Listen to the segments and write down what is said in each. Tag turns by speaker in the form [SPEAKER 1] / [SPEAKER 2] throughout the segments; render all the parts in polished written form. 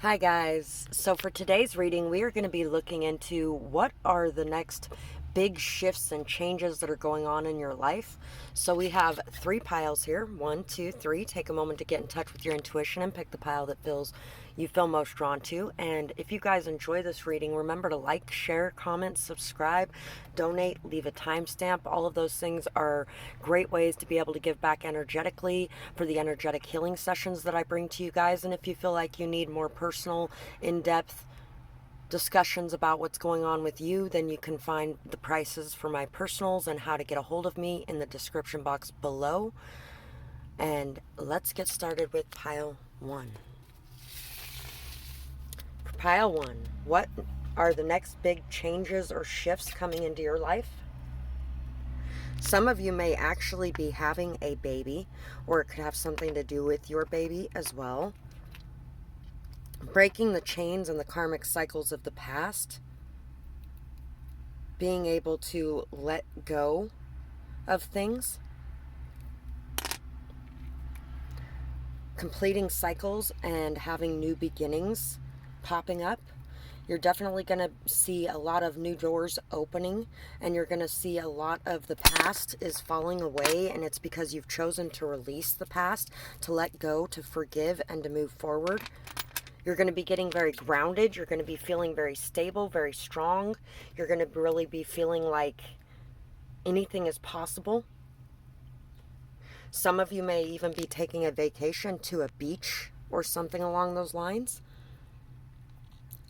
[SPEAKER 1] Hi guys. So for today's reading, we are going to be looking into what are the next big shifts and changes that are going on in your life. So we have three piles here. 1, 2, 3. Take a moment to get in touch with your intuition and pick the pile that you feel most drawn to. And if you guys enjoy this reading, remember to like, share, comment, subscribe, donate, leave a timestamp. All of those things are great ways to be able to give back energetically for the energetic healing sessions that I bring to you guys. And if you feel like you need more personal, in-depth discussions about what's going on with you, then you can find the prices for my personals and how to get a hold of me in the description box below. And let's get started with pile 1. For pile 1, what are the next big changes or shifts coming into your life? Some of you may actually be having a baby, or it could have something to do with your baby as well. Breaking the chains and the karmic cycles of the past. Being able to let go of things. Completing cycles and having new beginnings popping up. You're definitely going to see a lot of new doors opening, and you're going to see a lot of the past is falling away, and it's because you've chosen to release the past, to let go, to forgive, and to move forward. You're going to be getting very grounded. You're going to be feeling very stable, very strong. You're going to really be feeling like anything is possible. Some of you may even be taking a vacation to a beach or something along those lines.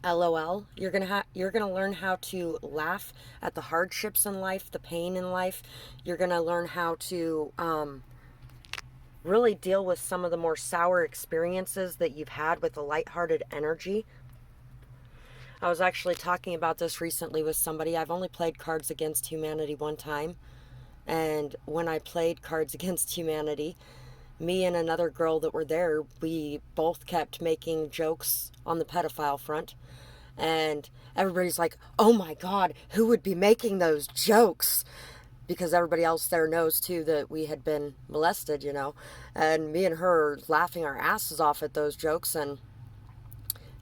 [SPEAKER 1] LOL. You're gonna learn how to laugh at the hardships in life, the pain in life. You're gonna learn how to really deal with some of the more sour experiences that you've had with a lighthearted energy. I was actually talking about this recently with somebody. I've only played Cards Against Humanity one time, and when I played Cards Against Humanity, me and another girl that were there, we both kept making jokes on the pedophile front. And everybody's like, oh my God, who would be making those jokes? Because everybody else there knows too that we had been molested, And me and her laughing our asses off at those jokes, and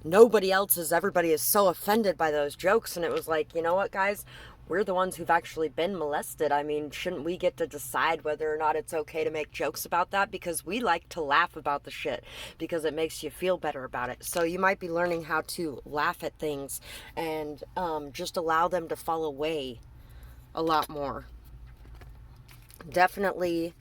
[SPEAKER 1] everybody is so offended by those jokes. And it was like, you know what, guys? We're the ones who've actually been molested. I mean, shouldn't we get to decide whether or not it's okay to make jokes about that? Because we like to laugh about the shit because it makes you feel better about it. So you might be learning how to laugh at things and just allow them to fall away a lot more. Definitely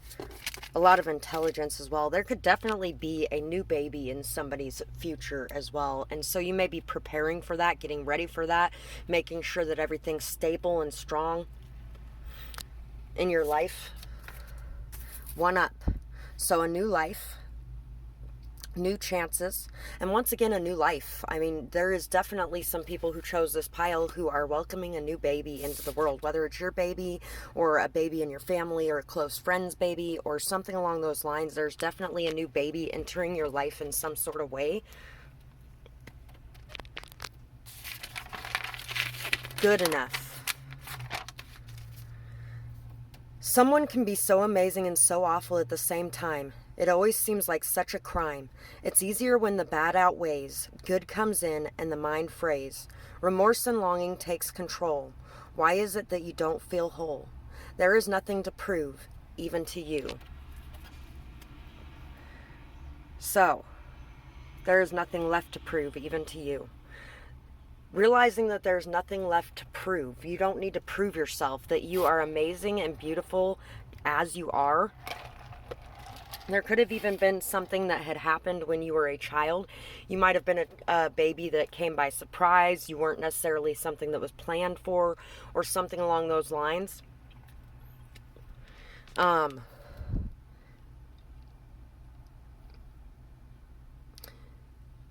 [SPEAKER 1] a lot of intelligence as well. There could definitely be a new baby in somebody's future as well. And so you may be preparing for that, getting ready for that, making sure that everything's stable and strong in your life. 1 up. So a new life, new chances, and once again, a new life. I mean, there is definitely some people who chose this pile who are welcoming a new baby into the world, whether it's your baby or a baby in your family or a close friend's baby or something along those lines. There's definitely a new baby entering your life in some sort of way. Good enough. Someone can be so amazing and so awful at the same time. It always seems like such a crime. It's easier when the bad outweighs, good comes in, and the mind frays. Remorse and longing takes control. Why is it that you don't feel whole? There is nothing to prove, even to you. So, there is nothing left to prove, even to you. Realizing that there's nothing left to prove. You don't need to prove yourself, that you are amazing and beautiful as you are. There could have even been something that had happened when you were a child. You might have been a baby that came by surprise. You weren't necessarily something that was planned for or something along those lines.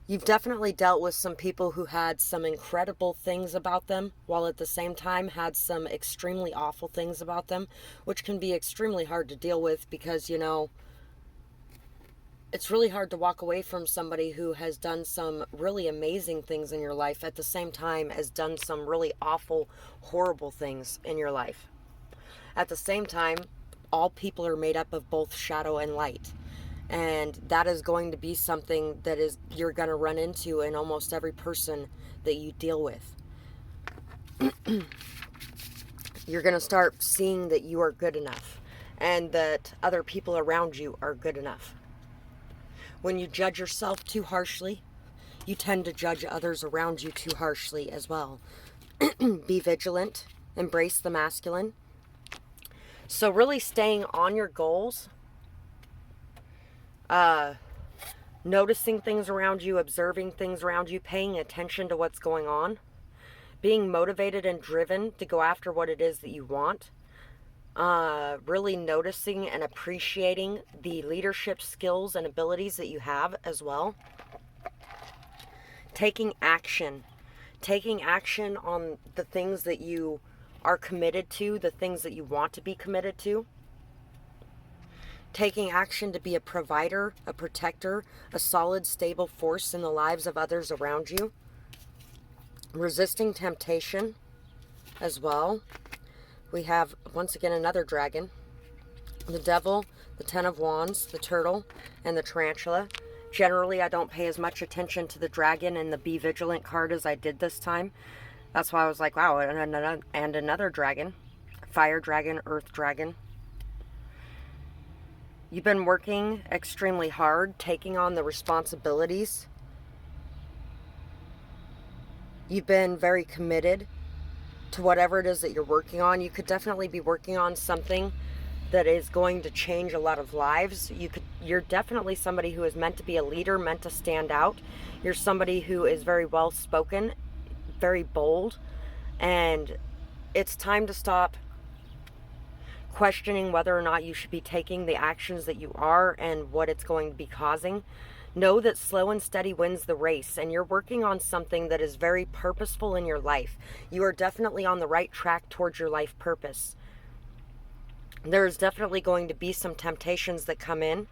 [SPEAKER 1] You've definitely dealt with some people who had some incredible things about them, while at the same time had some extremely awful things about them, which can be extremely hard to deal with because, it's really hard to walk away from somebody who has done some really amazing things in your life at the same time as done some really awful, horrible things in your life. At the same time, all people are made up of both shadow and light. And that is going to be something that you're going to run into in almost every person that you deal with. You're going to start seeing that you are good enough and that other people around you are good enough. When you judge yourself too harshly, you tend to judge others around you too harshly as well. Be vigilant. Embrace the masculine. So really staying on your goals, noticing things around you, observing things around you, paying attention to what's going on, being motivated and driven to go after what it is that you want, really noticing and appreciating the leadership skills and abilities that you have as well. Taking action on the things that you are committed to, the things that you want to be committed to. Taking action to be a provider, a protector, a solid, stable force in the lives of others around you. Resisting temptation as well. We have, once again, another dragon. The devil, the 10 of wands, the turtle, and the tarantula. Generally, I don't pay as much attention to the dragon and the be vigilant card as I did this time. That's why I was like, wow, and another dragon. Fire dragon, earth dragon. You've been working extremely hard, taking on the responsibilities. You've been very committed to whatever it is that you're working on. You could definitely be working on something that is going to change a lot of lives. You're definitely somebody who is meant to be a leader, meant to stand out. You're somebody who is very well spoken, very bold, and it's time to stop questioning whether or not you should be taking the actions that you are and what it's going to be causing. Know that slow and steady wins the race, and you're working on something that is very purposeful in your life. You are definitely on the right track towards your life purpose. There's definitely going to be some temptations that come in.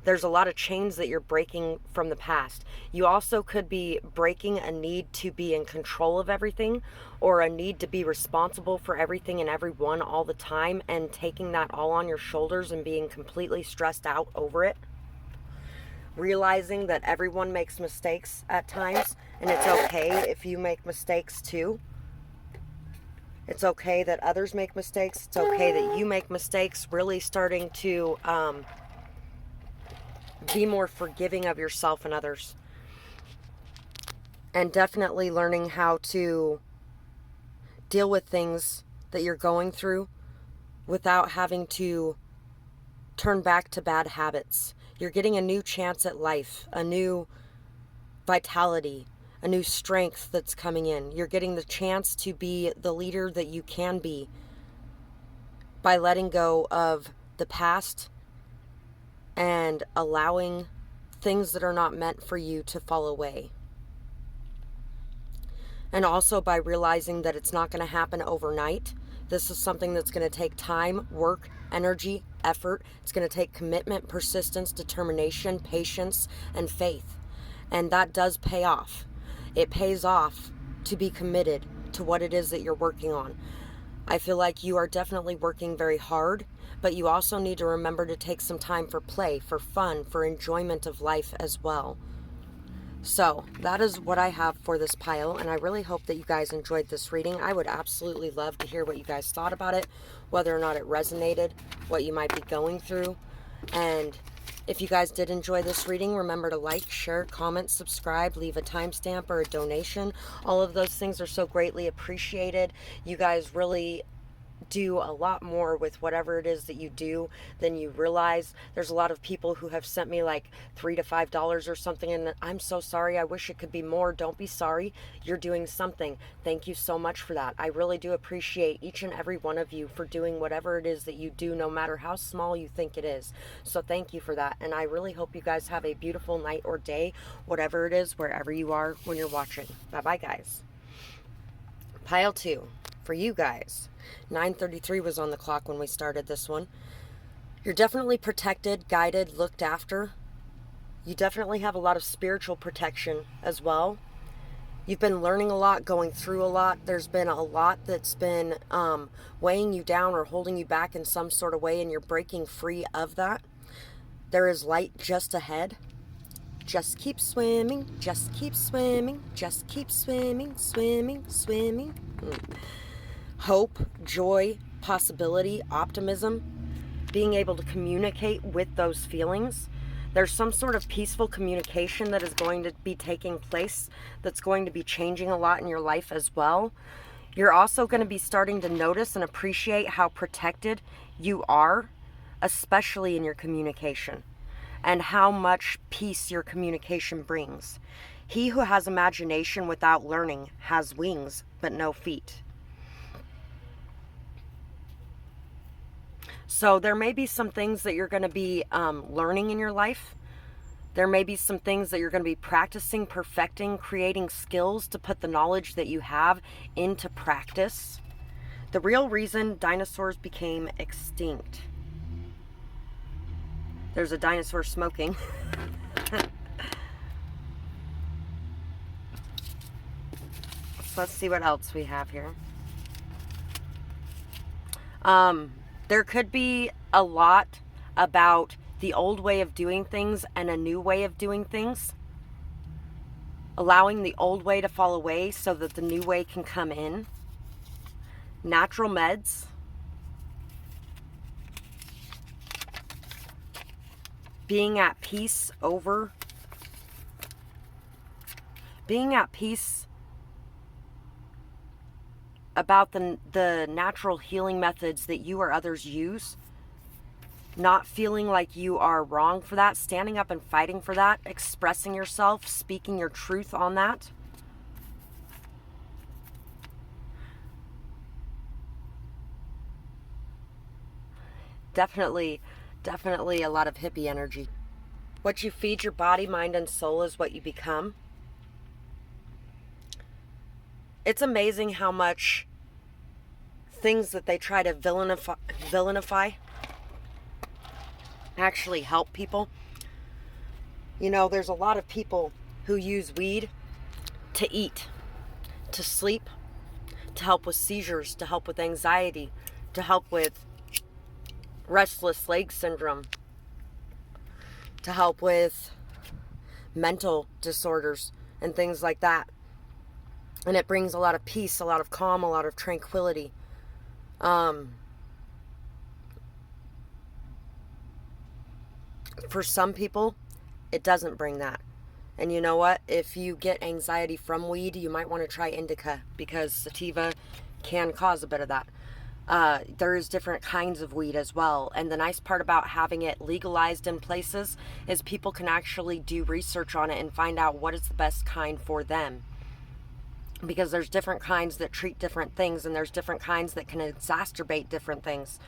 [SPEAKER 1] There's a lot of chains that you're breaking from the past. You also could be breaking a need to be in control of everything, or a need to be responsible for everything and everyone all the time, and taking that all on your shoulders and being completely stressed out over it. Realizing that everyone makes mistakes at times, and it's okay if you make mistakes too. It's okay that others make mistakes. It's okay that you make mistakes. Really starting to be more forgiving of yourself and others. And definitely learning how to deal with things that you're going through without having to turn back to bad habits. You're getting a new chance at life, a new vitality, a new strength that's coming in. You're getting the chance to be the leader that you can be by letting go of the past and allowing things that are not meant for you to fall away. And also by realizing that it's not going to happen overnight. This is something that's going to take time, work, energy, effort. It's going to take commitment, persistence, determination, patience, and faith. And that does pay off. It pays off to be committed to what it is that you're working on. I feel like you are definitely working very hard, but you also need to remember to take some time for play, for fun, for enjoyment of life as well. So that is what I have for this pile, and I really hope that you guys enjoyed this reading. I would absolutely love to hear what you guys thought about it, whether or not it resonated, what you might be going through. And if you guys did enjoy this reading, remember to like, share, comment, subscribe, leave a timestamp or a donation. All of those things are so greatly appreciated. You guys really do a lot more with whatever it is that you do than you realize. There's a lot of people who have sent me like $3 to $5 or something, and I'm so sorry. I wish it could be more. Don't be sorry. You're doing something. Thank you so much for that. I really do appreciate each and every one of you for doing whatever it is that you do, no matter how small you think it is. So thank you for that, and I really hope you guys have a beautiful night or day, whatever it is, wherever you are when you're watching. Bye bye, guys. Pile 2 for you guys. 9:33 was on the clock when we started this one. You're definitely protected, guided, looked after. You definitely have a lot of spiritual protection as well. You've been learning a lot, going through a lot. There's been a lot that's been weighing you down or holding you back in some sort of way, and you're breaking free of that. There is light just ahead. Just keep swimming, just keep swimming, just keep swimming, swimming, swimming. Hope, joy, possibility, optimism, being able to communicate with those feelings. There's some sort of peaceful communication that is going to be taking place that's going to be changing a lot in your life as well. You're also going to be starting to notice and appreciate how protected you are, especially in your communication, and how much peace your communication brings. He who has imagination without learning has wings, but no feet. So there may be some things that you're going to be learning in your life. There may be some things that you're going to be practicing, perfecting, creating skills to put the knowledge that you have into practice. The real reason dinosaurs became extinct. There's a dinosaur smoking. So let's see what else we have here. There could be a lot about the old way of doing things and a new way of doing things. Allowing the old way to fall away so that the new way can come in. Natural meds. Being at peace over. Being at peace about the natural healing methods that you or others use. Not feeling like you are wrong for that. Standing up and fighting for that. Expressing yourself. Speaking your truth on that. Definitely a lot of hippie energy. What you feed your body, mind, and soul is what you become. It's amazing how much things that they try to villainify actually help people. You know, there's a lot of people who use weed to eat, to sleep, to help with seizures, to help with anxiety, to help with restless leg syndrome, to help with mental disorders and things like that. And it brings a lot of peace, a lot of calm, a lot of tranquility. For some people, it doesn't bring that. And you know what? If you get anxiety from weed, you might want to try indica, because sativa can cause a bit of that. There's different kinds of weed as well. And the nice part about having it legalized in places is people can actually do research on it and find out what is the best kind for them. Because there's different kinds that treat different things, and there's different kinds that can exacerbate different things.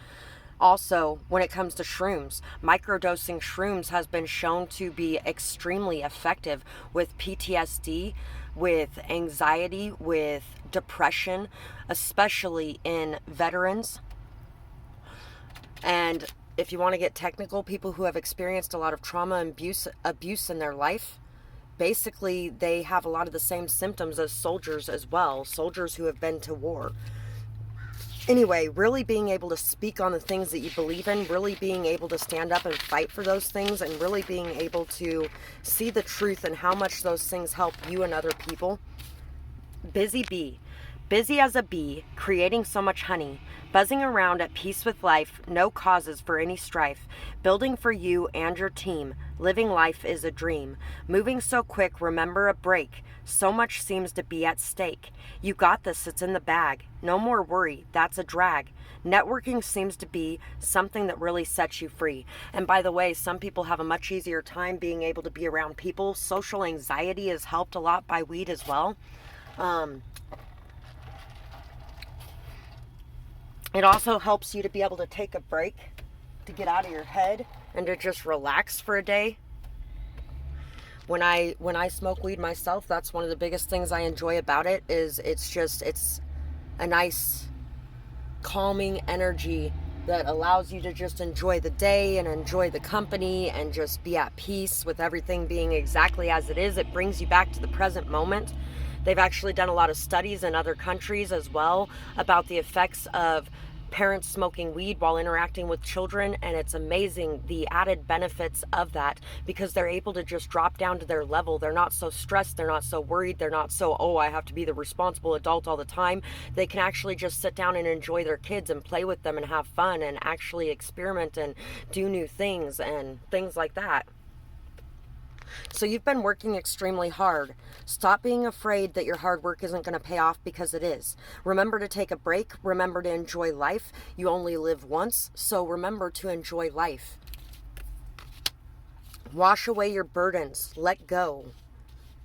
[SPEAKER 1] Also, when it comes to shrooms, microdosing shrooms has been shown to be extremely effective with PTSD, with anxiety, with depression, especially in veterans. And if you want to get technical, people who have experienced a lot of trauma and abuse in their life, basically they have a lot of the same symptoms as soldiers as well, soldiers who have been to war. Anyway, really being able to speak on the things that you believe in, really being able to stand up and fight for those things, and really being able to see the truth and how much those things help you and other people. Busy bee. Busy as a bee, creating so much honey, buzzing around at peace with life, no causes for any strife, building for you and your team, living life is a dream, moving so quick, remember a break, so much seems to be at stake, you got this, it's in the bag, no more worry, that's a drag, networking seems to be something that really sets you free. And by the way, some people have a much easier time being able to be around people. Social anxiety is helped a lot by weed as well. It also helps you to be able to take a break, to get out of your head, and to just relax for a day. When I smoke weed myself, that's one of the biggest things I enjoy about it, is it's a nice calming energy that allows you to just enjoy the day and enjoy the company and just be at peace with everything being exactly as it is. It brings you back to the present moment. They've actually done a lot of studies in other countries as well about the effects of parents smoking weed while interacting with children, and it's amazing the added benefits of that, because they're able to just drop down to their level. They're not so stressed, they're not so worried, they're not so, oh, I have to be the responsible adult all the time. They can actually just sit down and enjoy their kids and play with them and have fun and actually experiment and do new things and things like that. So you've been working extremely hard. Stop being afraid that your hard work isn't going to pay off, because it is. Remember to take a break. Remember to enjoy life. You only live once, so remember to enjoy life. Wash away your burdens. Let go.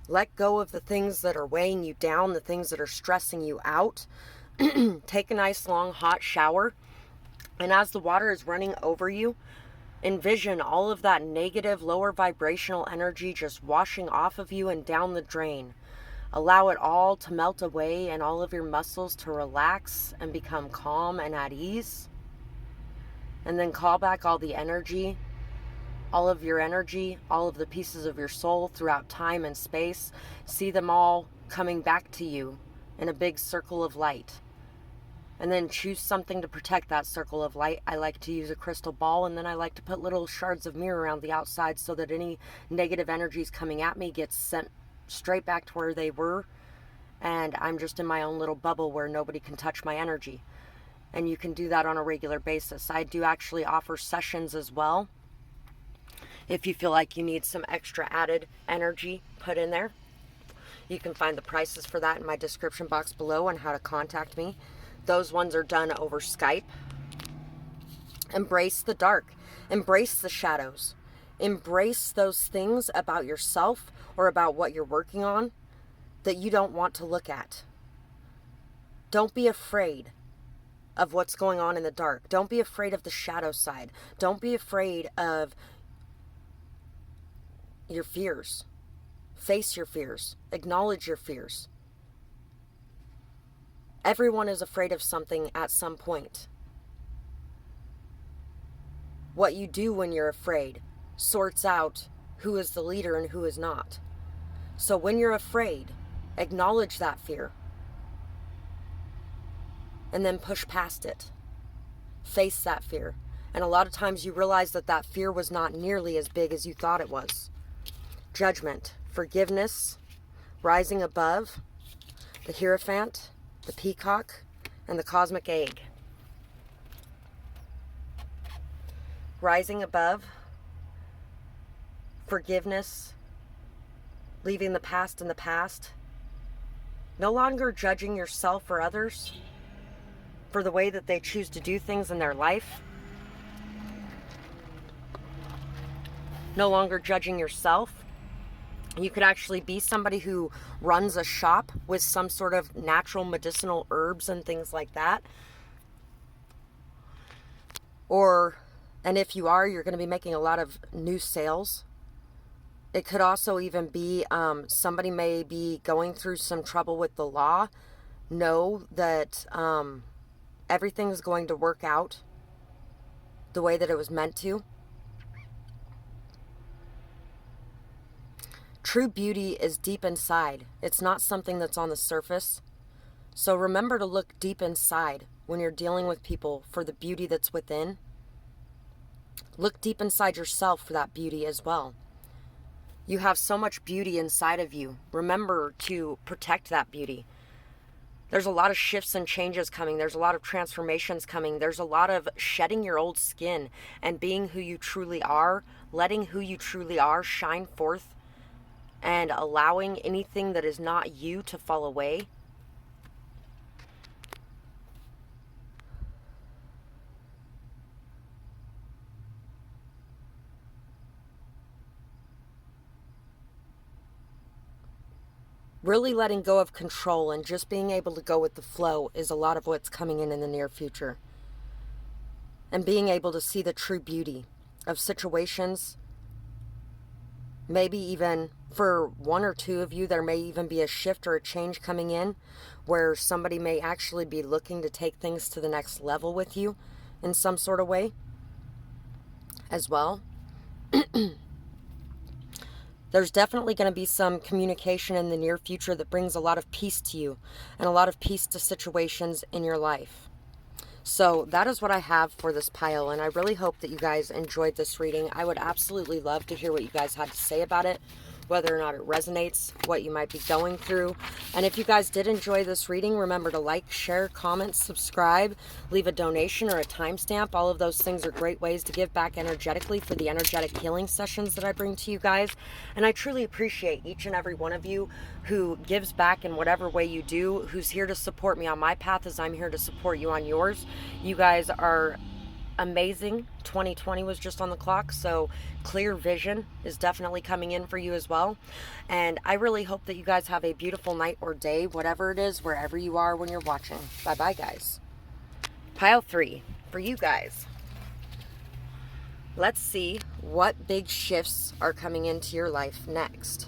[SPEAKER 1] Let go of the things that are weighing you down, the things that are stressing you out. Take a nice long hot shower. And as the water is running over you, envision all of that negative, lower vibrational energy just washing off of you and down the drain. Allow it all to melt away and all of your muscles to relax and become calm and at ease. And then call back all the energy, all of your energy, all of the pieces of your soul throughout time and space. See them all coming back to you in a big circle of light. And then choose something to protect that circle of light. I like to use a crystal ball, and then I like to put little shards of mirror around the outside so that any negative energies coming at me gets sent straight back to where they were. And I'm just in my own little bubble where nobody can touch my energy. And you can do that on a regular basis. I do actually offer sessions as well, if you feel like you need some extra added energy put in there. You can find the prices for that in my description box below on how to contact me. Those ones are done over Skype. Embrace the dark. Embrace the shadows. Embrace those things about yourself or about what you're working on that you don't want to look at. Don't be afraid of what's going on in the dark. Don't be afraid of the shadow side. Don't be afraid of your fears. Face your fears. Acknowledge your fears. Everyone is afraid of something at some point. What you do when you're afraid sorts out who is the leader and who is not. So when you're afraid, acknowledge that fear. And then push past it. Face that fear. And a lot of times you realize that that fear was not nearly as big as you thought it was. Judgment, forgiveness, rising above, the Hierophant, the Peacock, and the Cosmic Egg. Rising above, forgiveness, leaving the past in the past, no longer judging yourself or others for the way that they choose to do things in their life, no longer judging yourself. You could actually be somebody who runs a shop with some sort of natural medicinal herbs and things like that. And if you are, you're going to be making a lot of new sales. It could also even be somebody may be going through some trouble with the law. Know that everything's going to work out the way that it was meant to. True beauty is deep inside. It's not something that's on the surface. So remember to look deep inside when you're dealing with people for the beauty that's within. Look deep inside yourself for that beauty as well. You have so much beauty inside of you. Remember to protect that beauty. There's a lot of shifts and changes coming. There's a lot of transformations coming. There's a lot of shedding your old skin and being who you truly are, letting who you truly are shine forth, and allowing anything that is not you to fall away. Really letting go of control and just being able to go with the flow is a lot of what's coming in the near future. And being able to see the true beauty of situations. Maybe even for one or two of you, there may even be a shift or a change coming in where somebody may actually be looking to take things to the next level with you in some sort of way as well. There's definitely going to be some communication in the near future that brings a lot of peace to you and a lot of peace to situations in your life. So that is what I have for this pile, and I really hope that you guys enjoyed this reading. I would absolutely love to hear what you guys had to say about it, whether or not it resonates, what you might be going through. And if you guys did enjoy this reading, remember to like, share, comment, subscribe, leave a donation or a timestamp. All of those things are great ways to give back energetically for the energetic healing sessions that I bring to you guys. And I truly appreciate each and every one of you who gives back in whatever way you do, who's here to support me on my path as I'm here to support you on yours. You guys are amazing. 2020 was just on the clock, so clear vision is definitely coming in for you as well. And I really hope that you guys have a beautiful night or day, whatever it is, wherever you are when you're watching. Bye bye, guys. Pile 3 for you guys. Let's see what big shifts are coming into your life next.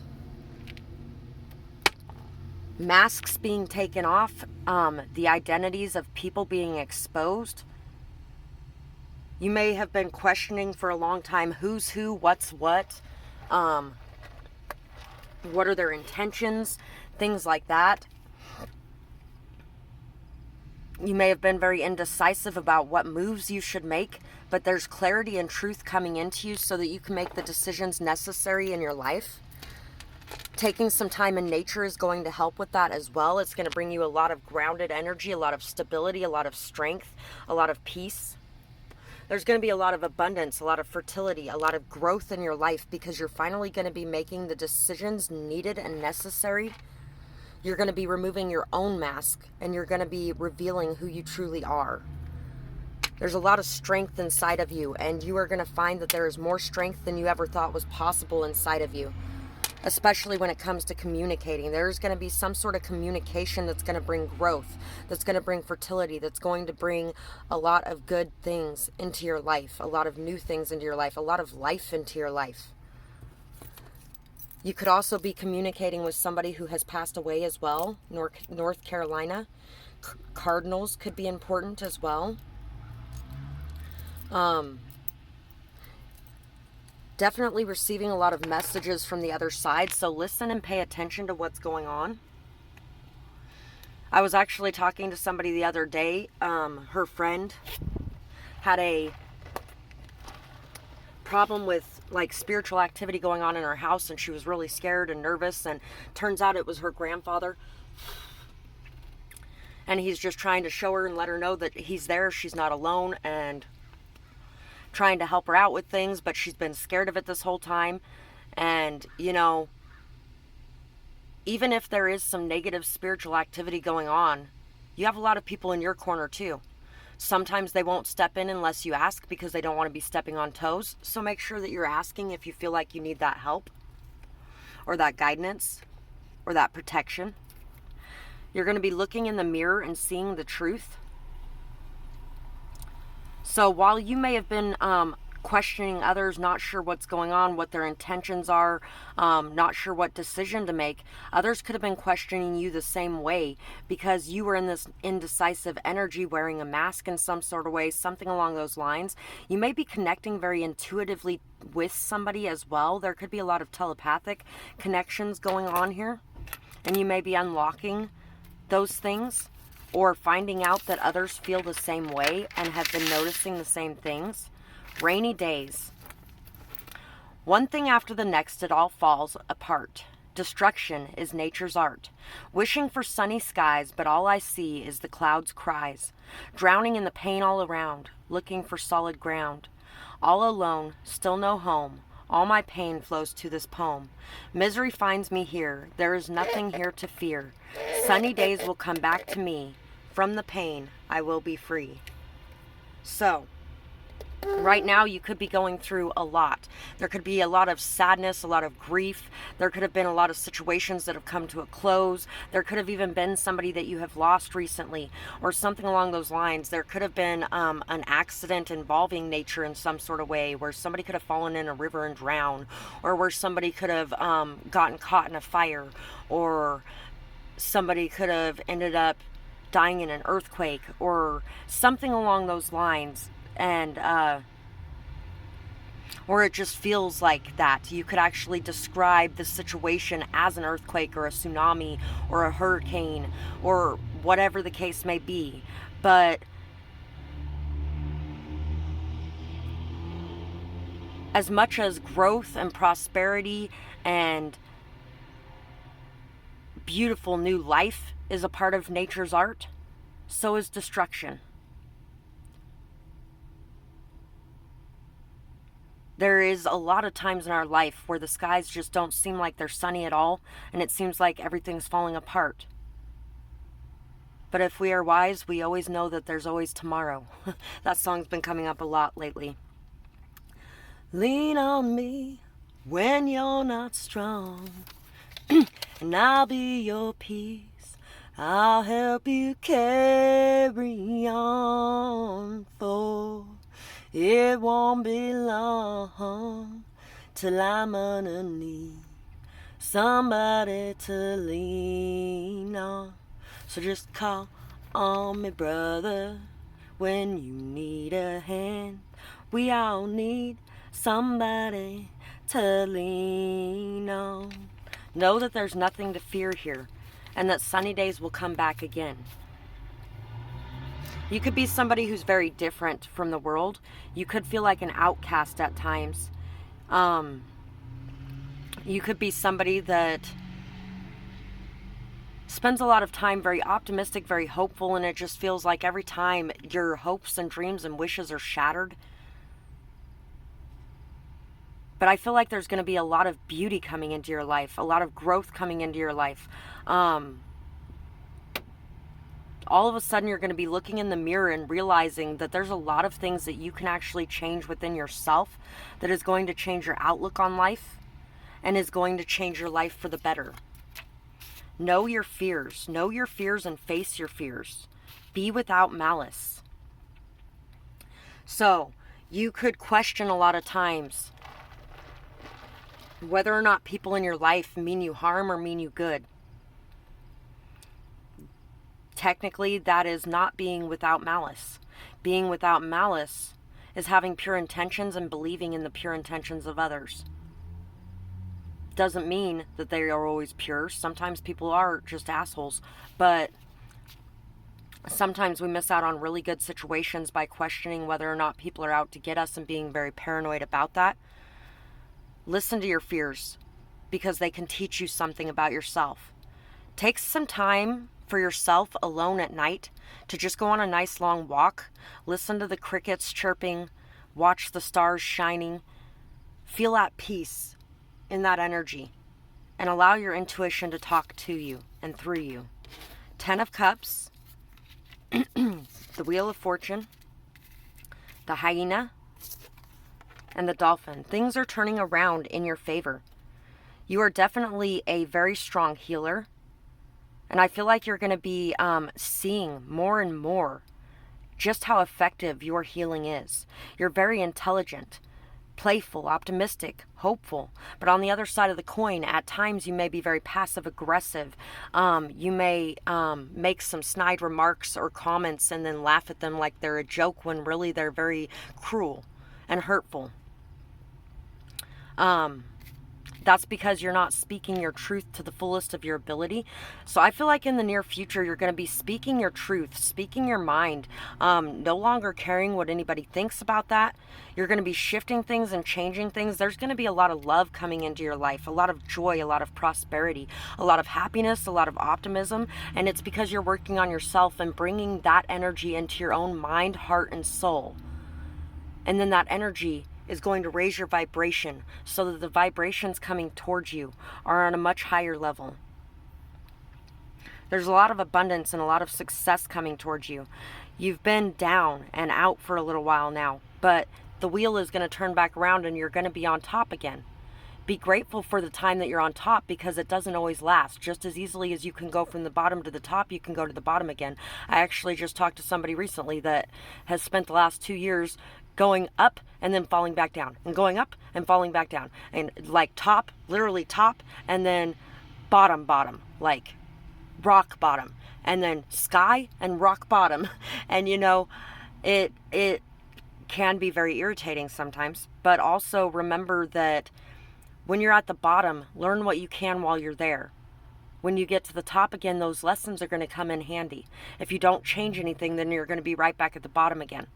[SPEAKER 1] Masks being taken off, the identities of people being exposed. You may have been questioning for a long time who's who, what's what are their intentions, things like that. You may have been very indecisive about what moves you should make, but there's clarity and truth coming into you so that you can make the decisions necessary in your life. Taking some time in nature is going to help with that as well. It's going to bring you a lot of grounded energy, a lot of stability, a lot of strength, a lot of peace. There's going to be a lot of abundance, a lot of fertility, a lot of growth in your life because you're finally going to be making the decisions needed and necessary. You're going to be removing your own mask and you're going to be revealing who you truly are. There's a lot of strength inside of you, and you are going to find that there is more strength than you ever thought was possible inside of you, especially when it comes to communicating. There's going to be some sort of communication that's going to bring growth, that's going to bring fertility, that's going to bring a lot of good things into your life, a lot of new things into your life, a lot of life into your life. You could also be communicating with somebody who has passed away as well. North Carolina. Cardinals could be important as well. Definitely receiving a lot of messages from the other side, so listen and pay attention to what's going on. I was actually talking to somebody the other day. Her friend had a problem with like spiritual activity going on in her house, and she was really scared and nervous, and turns out it was her grandfather. And he's just trying to show her and let her know that he's there, she's not alone, and trying to help her out with things, but she's been scared of it this whole time. And, you know, even if there is some negative spiritual activity going on, you have a lot of people in your corner too. Sometimes they won't step in unless you ask because they don't want to be stepping on toes. So make sure that you're asking if you feel like you need that help or that guidance or that protection. You're going to be looking in the mirror and seeing the truth. So while you may have been questioning others, not sure what's going on, what their intentions are, not sure what decision to make, others could have been questioning you the same way because you were in this indecisive energy, wearing a mask in some sort of way, something along those lines. You may be connecting very intuitively with somebody as well. There could be a lot of telepathic connections going on here, and you may be unlocking those things, or finding out that others feel the same way and have been noticing the same things. Rainy days. One thing after the next, it all falls apart. Destruction is nature's art. Wishing for sunny skies, but all I see is the clouds' cries. Drowning in the pain all around, looking for solid ground. All alone, still no home. All my pain flows to this poem. Misery finds me here. There is nothing here to fear. Sunny days will come back to me. From the pain, I will be free. So, right now you could be going through a lot. There could be a lot of sadness, a lot of grief. There could have been a lot of situations that have come to a close. There could have even been somebody that you have lost recently or something along those lines. There could have been an accident involving nature in some sort of way where somebody could have fallen in a river and drowned, or where somebody could have gotten caught in a fire, or somebody could have ended up dying in an earthquake or something along those lines. And or it just feels like that. You could actually describe the situation as an earthquake or a tsunami or a hurricane or whatever the case may be. But As much as growth and prosperity and beautiful new life is a part of nature's art, so is destruction. There is a lot of times in our life where the skies just don't seem like they're sunny at all, and it seems like everything's falling apart. But if we are wise, we always know that there's always tomorrow. That song's been coming up a lot lately. Lean on me when you're not strong, and I'll be your peace. I'll help you carry on, for it won't be long till I'm gonna need somebody to lean on. So just call on me, brother, when you need a hand. We all need somebody to lean on. Know that there's nothing to fear here, and that sunny days will come back again. You could be somebody who's very different from the world. You could feel like an outcast at times. You could be somebody that spends a lot of time very optimistic, very hopeful, and it just feels like every time your hopes and dreams and wishes are shattered. But I feel like there's going to be a lot of beauty coming into your life, a lot of growth coming into your life. All of a sudden you're going to be looking in the mirror and realizing that there's a lot of things that you can actually change within yourself that is going to change your outlook on life and is going to change your life for the better. Know your fears. Know your fears and face your fears. Be without malice. So, you could question a lot of times whether or not people in your life mean you harm or mean you good. Technically, that is not being without malice. Being without malice is having pure intentions and believing in the pure intentions of others. Doesn't mean that they are always pure. Sometimes people are just assholes, but sometimes we miss out on really good situations by questioning whether or not people are out to get us and being very paranoid about that. Listen to your fears, because they can teach you something about yourself. Take some time for yourself alone at night to just go on a nice long walk, listen to the crickets chirping, watch the stars shining, feel at peace in that energy, and allow your intuition to talk to you and through you. 10 of Cups, the Wheel of Fortune, the Hyena, and the Dolphin. Things are turning around in your favor. You are definitely a very strong healer, and I feel like you're going to be seeing more and more just how effective your healing is. You're very intelligent, playful, optimistic, hopeful. But on the other side of the coin, at times you may be very passive aggressive. You may make some snide remarks or comments and then laugh at them like they're a joke when really they're very cruel and hurtful. That's because you're not speaking your truth to the fullest of your ability. So I feel like in the near future, you're going to be speaking your truth, speaking your mind, no longer caring what anybody thinks about that. You're going to be shifting things and changing things. There's going to be a lot of love coming into your life, a lot of joy, a lot of prosperity, a lot of happiness, a lot of optimism. And it's because you're working on yourself and bringing that energy into your own mind, heart, and soul. And then that energy is going to raise your vibration so that the vibrations coming towards you are on a much higher level. There's a lot of abundance and a lot of success coming towards you. You've been down and out for a little while now, but the wheel is going to turn back around and you're going to be on top again. Be grateful for the time that you're on top, because it doesn't always last. Just as easily as you can go from the bottom to the top, you can go to the bottom again. I actually just talked to somebody recently that has spent the last 2 years going up and then falling back down, and going up and falling back down, and like top, literally top, and then bottom, like rock bottom, and then sky and rock bottom. And you know, it can be very irritating sometimes, but also remember that when you're at the bottom, learn what you can while you're there. When you get to the top again, those lessons are going to come in handy. If you don't change anything, then you're going to be right back at the bottom again.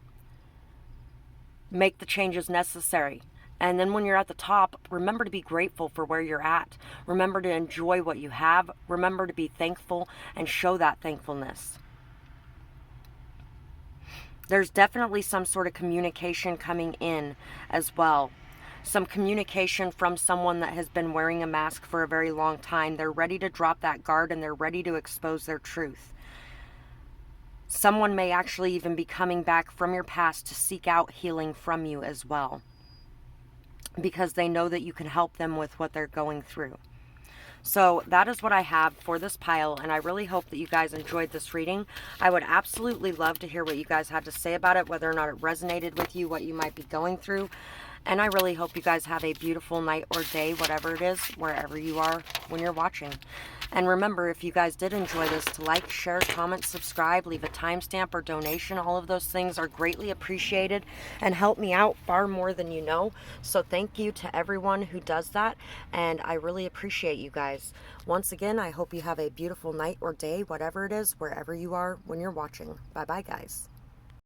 [SPEAKER 1] Make the changes necessary. And then when you're at the top, remember to be grateful for where you're at. Remember to enjoy what you have. Remember to be thankful and show that thankfulness. There's definitely some sort of communication coming in as well. Some communication from someone that has been wearing a mask for a very long time. They're ready to drop that guard and they're ready to expose their truth. Someone may actually even be coming back from your past to seek out healing from you as well, because they know that you can help them with what they're going through. So that is what I have for this pile, and I really hope that you guys enjoyed this reading. I would absolutely love to hear what you guys had to say about it, whether or not it resonated with you, what you might be going through. And I really hope you guys have a beautiful night or day, whatever it is, wherever you are when you're watching. And remember, if you guys did enjoy this, to like, share, comment, subscribe, leave a timestamp or donation. All of those things are greatly appreciated and help me out far more than you know. So thank you to everyone who does that, and I really appreciate you guys. Once again, I hope you have a beautiful night or day, whatever it is, wherever you are when you're watching. Bye-bye, guys.